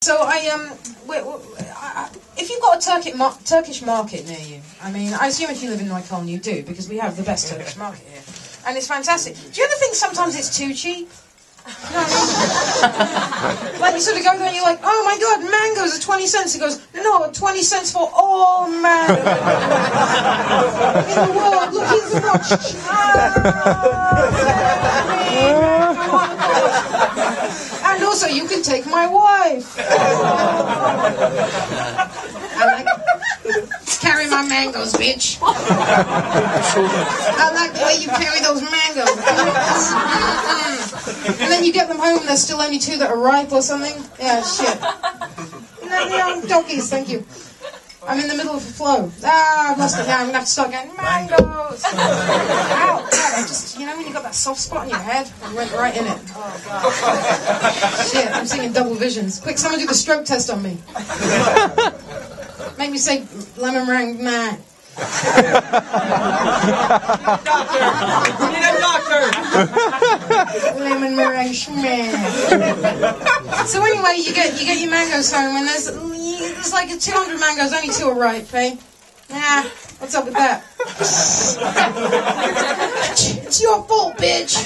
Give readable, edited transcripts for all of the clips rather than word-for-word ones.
So if you've got a Turkish market near you, I mean, I assume if you live in Nikon you do, because we have the best Turkish market here, and it's fantastic. Do you ever think sometimes it's too cheap? You know what I mean? Like you sort of go there and you're like, oh my god, mangoes are 20 cents. He goes, no, 20 cents for all mangoes in the world. Look, here's the watch. And also, you can take my wife. I like carry my mangoes, bitch. I like the way you carry those mangoes. And then you get them home, there's still only 2 that are ripe or something. Yeah, shit. No, donkeys, thank you. I'm in the middle of a flow. I've lost it now. I'm going to have to start getting mangoes. Ow, God, I just, you know when you got that soft spot in your head? I went right in it. Oh, God. Shit, I'm seeing double visions. Quick, someone do the stroke test on me. Make me say lemon meringue, nah. Need a doctor. Lemon meringue, schmeh. So anyway, you get your mangoes home, and there's like 200 mangoes, only 2 are ripe, eh? Nah, what's up with that? It's your fault, bitch.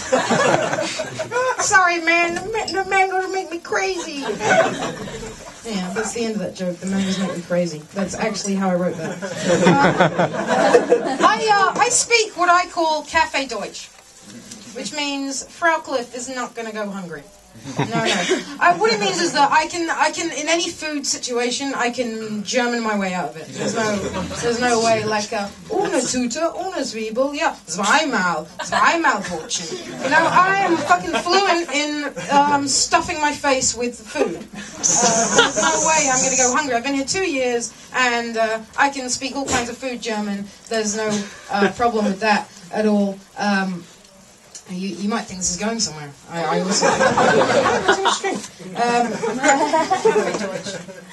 Sorry, man. The mangoes make me crazy. Yeah, that's the end of that joke. The mangoes make me crazy. That's actually how I wrote that. I speak what I call Cafe Deutsch, which means Frau Cliff is not going to go hungry. No. What it means is that I can in any food situation, I can German my way out of it. There's no way like ohne Tute, ohne Zwiebel, ja, zweimal Portion. You know, I am fucking fluent in stuffing my face with food. There's no way I'm going to go hungry. I've been here 2 years, and I can speak all kinds of food German. There's no problem with that at all. You might think this is going somewhere. I also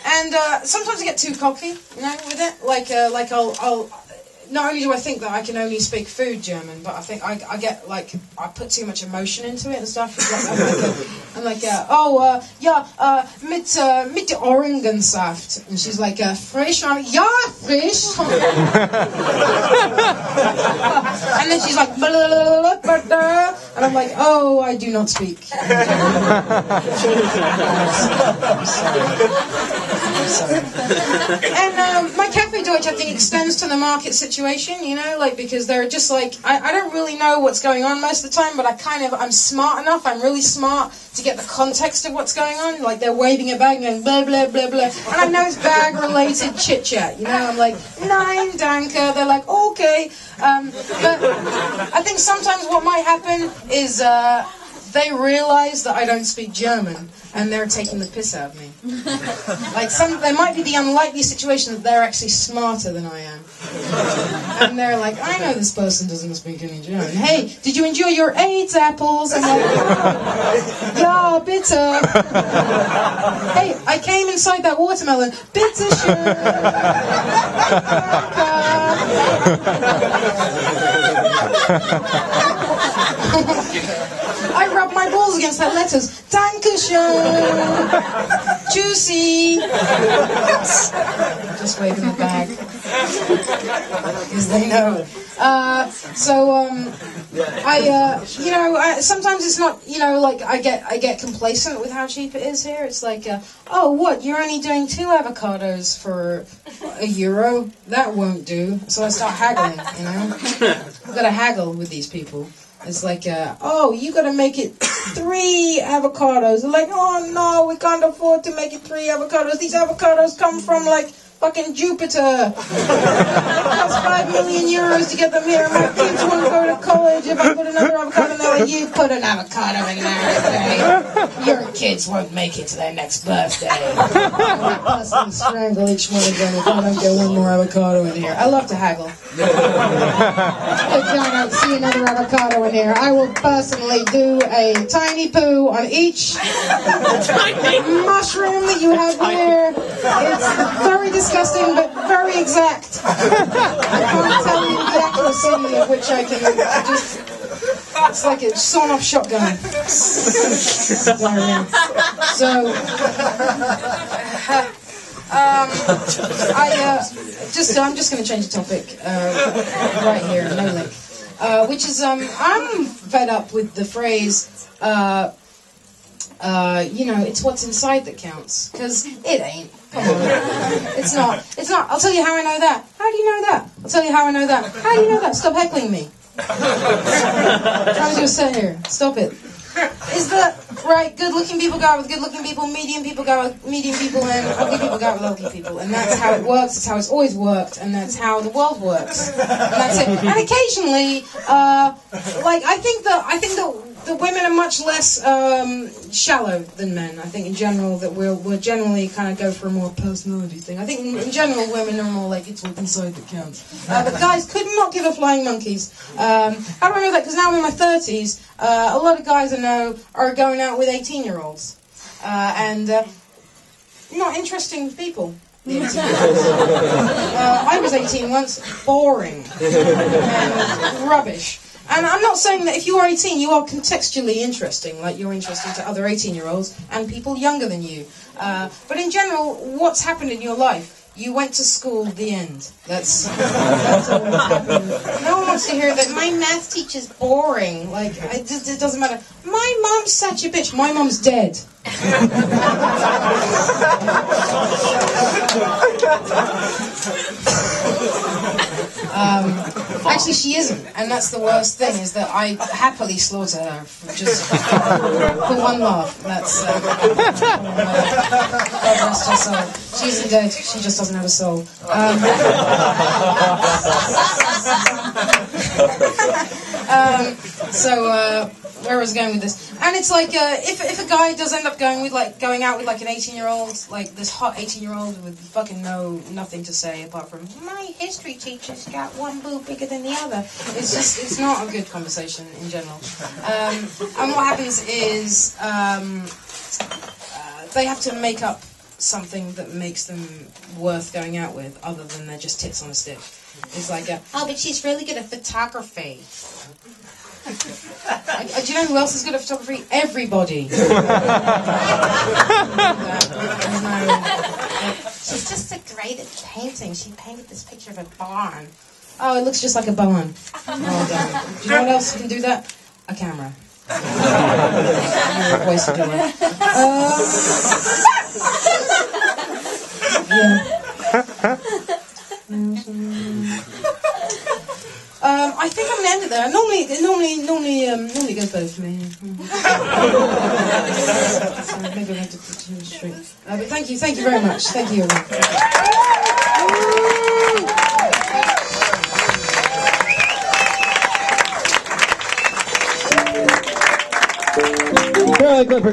and sometimes I get too cocky, you know, with it. Like I'll not only do I think that I can only speak food German, but I think I get like I put too much emotion into it and stuff. I'm like mit der Orangensaft, and she's like frisch, and I'm like, ja, frisch. And then she's like, blah, blah, blah, blah, and I'm like, oh, I do not speak. I'm sorry. And my Cafe Deutsch, I think, extends to the market situation, you know, like, because they're just like, I don't really know what's going on most of the time, but I'm smart enough, I'm really smart to get the context of what's going on. Like, they're waving a bag and going, blah, blah, blah, blah, and I know it's bag-related chit-chat, you know, I'm like, nein, danke, they're like, okay, but I think sometimes what might happen is, they realize that I don't speak German, and they're taking the piss out of me. Like, there might be the unlikely situation that they're actually smarter than I am. And they're like, I know this person doesn't speak any German. Hey, did you enjoy your 8 apples? I'm like, ja, bitte. Hey, I came inside that watermelon. Bitte schön. I rub my balls against that lettuce. Dankeschön. Juicy. Just waving the bag. Because they know. Sometimes it's not, you know, like I get complacent with how cheap it is here. It's like, oh, what? You're only doing 2 avocados for €1? That won't do. So I start haggling, you know. I've got to haggle with these people. It's like, oh, you gotta make it 3 avocados. They're like, oh no, we can't afford to make it 3 avocados. These avocados come from like fucking Jupiter. It costs €5 million to get them here. My kids want to go to college. If I put another avocado in there, like, you put an avocado in there today, your kids won't make it to their next birthday. I'll personally strangle each one of them if I don't get 1 more avocado in here. I love to haggle. If I don't see another avocado in here, I will personally do a tiny poo on each mushroom that you have here. It's very disgusting, but very exact. I can't tell you the accuracy of which I can just It's like a sawn-off shotgun. So I'm just going to change the topic right here, no link. Which is, I'm fed up with the phrase, it's what's inside that counts. Because it ain't. Come on. It's not. I'll tell you how I know that. How do you know that? I'll tell you how I know that. How do you know that? Stop heckling me. Trying to do a set here. Stop it. Is that right? Good-looking people go out with good-looking people, medium people go out with medium people, and ugly people go out with ugly people. And that's how it works. It's how it's always worked, and that's how the world works. And that's it. And occasionally, I think the women are much less shallow than men. I think in general that we're generally kind of go for a more personality thing. I think in general women are more like it's what's inside that counts. But guys could not give a flying monkeys. How do I know that? Because now I'm in my 30s. A lot of guys I know are going out with 18-year-olds. And not interesting people. The 18-year-olds. I was 18 once. Boring. And rubbish. And I'm not saying that if you are 18, you are contextually interesting, like you're interesting to other 18-year-olds and people younger than you. But in general, what's happened in your life? You went to school, the end. That's all that's happened. No one wants to hear that my math teacher's boring. Like, it doesn't matter. My mom's such a bitch. My mom's dead. Actually, she isn't, and that's the worst thing, is that I happily slaughter her for one laugh. That's God rest her soul. She isn't dead, she just doesn't have a soul. Where was I going with this? And it's like, if a guy does end up going out with like an 18-year-old, like this hot 18-year-old with fucking nothing to say apart from my history teacher's got one boob bigger than the other. It's not a good conversation in general. And what happens is they have to make up something that makes them worth going out with, other than they're just tits on a stick. It's like, but she's really good at photography. Do you know who else is good at photography? Everybody. She's just so great at painting. She painted this picture of a barn. Oh, it looks just like a barn. Oh, damn. Do you know what else can do that? A camera. You're a voice to do it. I think I'm going to end it there. Normally it goes better for me. So maybe I have to continue the stream. But thank you very much. Thank you everyone. Cliffo,